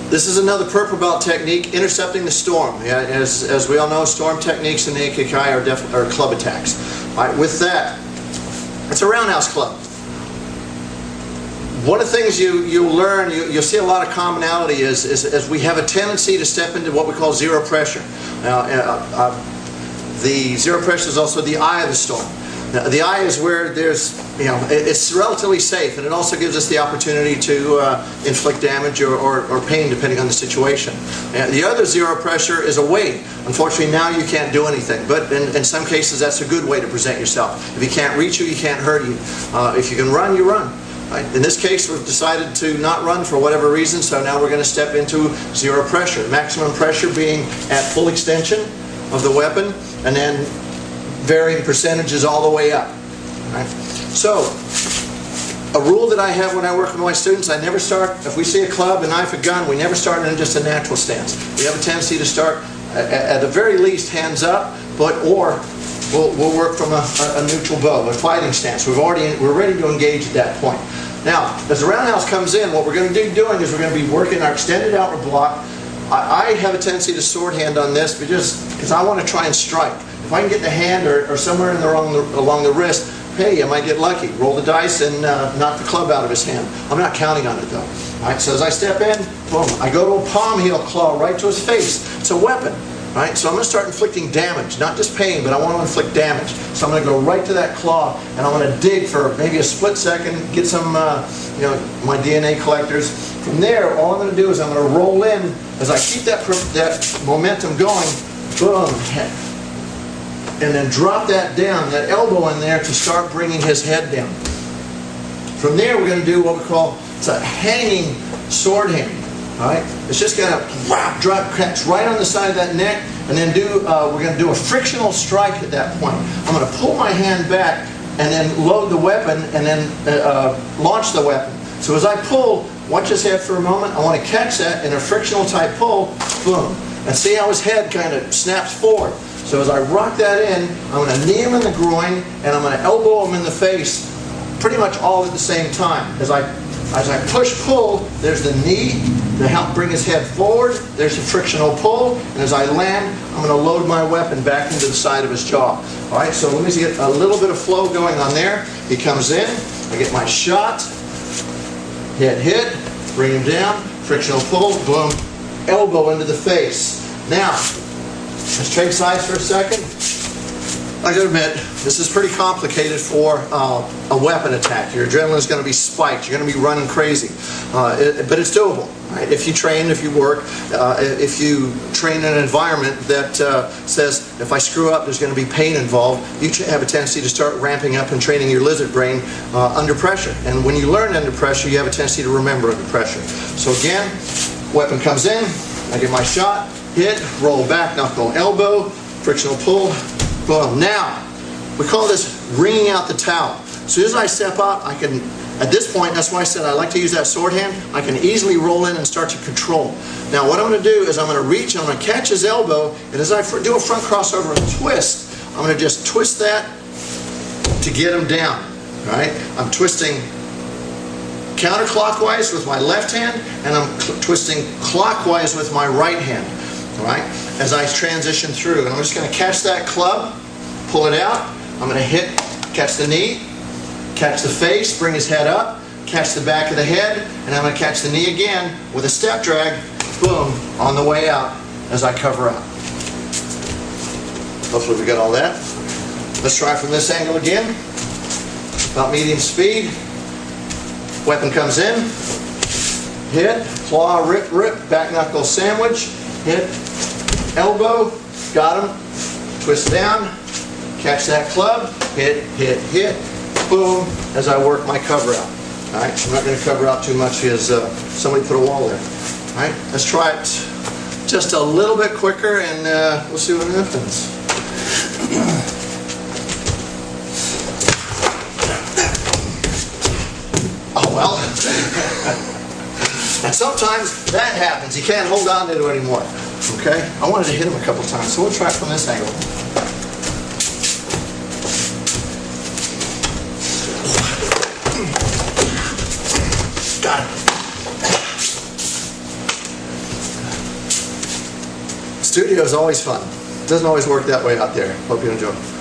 This is another purple belt technique, intercepting the storm. Yeah, as we all know, storm techniques in the AKKI are club attacks. All right, with that, it's a roundhouse club. One of the things you'll learn, you'll see a lot of commonality is we have a tendency to step into what we call zero pressure. The zero pressure is also the eye of the storm. Now, the eye is where there's, it's relatively safe, and it also gives us the opportunity to inflict damage or pain depending on the situation. And the other zero pressure is away. Unfortunately, now you can't do anything, but in some cases that's a good way to present yourself. If he can't reach you, he can't hurt you. If you can run, you run. Right? In this case, we've decided to not run for whatever reason, so now we're going to step into zero pressure. Maximum pressure being at full extension of the weapon, and then varying percentages all the way up. Right? So, a rule that I have when I work with my students, I never start, if we see a club, a knife, a gun, we never start in just a natural stance. We have a tendency to start at the very least hands up, or we'll work from a neutral bow, a fighting stance. We're ready to engage at that point. Now, as the roundhouse comes in, what we're going to be doing is we're going to be working our extended outward block. I have a tendency to sword hand on this because I want to try and strike. If I can get the hand or somewhere along the wrist, hey, I might get lucky. Roll the dice and knock the club out of his hand. I'm not counting on it though. All right, so as I step in, boom, I go to a palm heel claw right to his face. It's a weapon. Right? So I'm going to start inflicting damage, not just pain, but I want to inflict damage. So I'm going to go right to that claw, and I'm going to dig for maybe a split second, get some, my DNA collectors. From there, all I'm going to do is I'm going to roll in as I keep that momentum going, boom, and then drop that down, that elbow in there to start bringing his head down. From there, we're going to do what we call a hanging sword hand. All right, it's just going to drop, catch right on the side of that neck, and then we're going to do a frictional strike at that point. I'm going to pull my hand back and then load the weapon and then launch the weapon. So as I pull, watch his head for a moment. I want to catch that in a frictional type pull, boom, and see how his head kind of snaps forward. So as I rock that in, I'm going to knee him in the groin and I'm going to elbow him in the face, pretty much all at the same time. As I push-pull, there's the knee to help bring his head forward. There's a frictional pull, and as I land, I'm going to load my weapon back into the side of his jaw. All right, so let me get a little bit of flow going on there. He comes in, I get my shot, hit, bring him down, frictional pull, boom, elbow into the face. Now, let's trade sides for a second. I gotta admit, this is pretty complicated for a weapon attack. Your adrenaline is going to be spiked. You're going to be running crazy, but it's doable. Right? If you train, if you work, if you train in an environment that says if I screw up, there's going to be pain involved, you have a tendency to start ramping up and training your lizard brain under pressure. And when you learn under pressure, you have a tendency to remember under pressure. So again, weapon comes in, I get my shot, hit, roll back, knuckle, elbow, frictional pull. Boom. Now, we call this wringing out the towel. As soon as I step out, I can, at this point, that's why I said I like to use that sword hand, I can easily roll in and start to control. Now, what I'm going to do is I'm going to reach, I'm going to catch his elbow, and as I do a front crossover and twist, I'm going to just twist that to get him down. Right? I'm twisting counterclockwise with my left hand, and I'm twisting clockwise with my right hand. Right? As I transition through, and I'm just going to catch that club, pull it out, I'm going to hit, catch the knee, catch the face, bring his head up, catch the back of the head, and I'm going to catch the knee again with a step drag, boom, on the way out as I cover up. Hopefully we got all that. Let's try from this angle again. About medium speed. Weapon comes in, hit, claw, rip, back knuckle sandwich, hit, elbow, got him, twist down, catch that club, hit, boom, as I work my cover out. Alright, I'm not going to cover out too much because somebody put a wall there. Alright, let's try it just a little bit quicker and we'll see what happens. Oh well. And sometimes that happens. You can't hold on to it anymore. Okay? I wanted to hit him a couple times, so we'll try it from this angle. Got it. Studio is always fun. It doesn't always work that way out there. Hope you enjoy.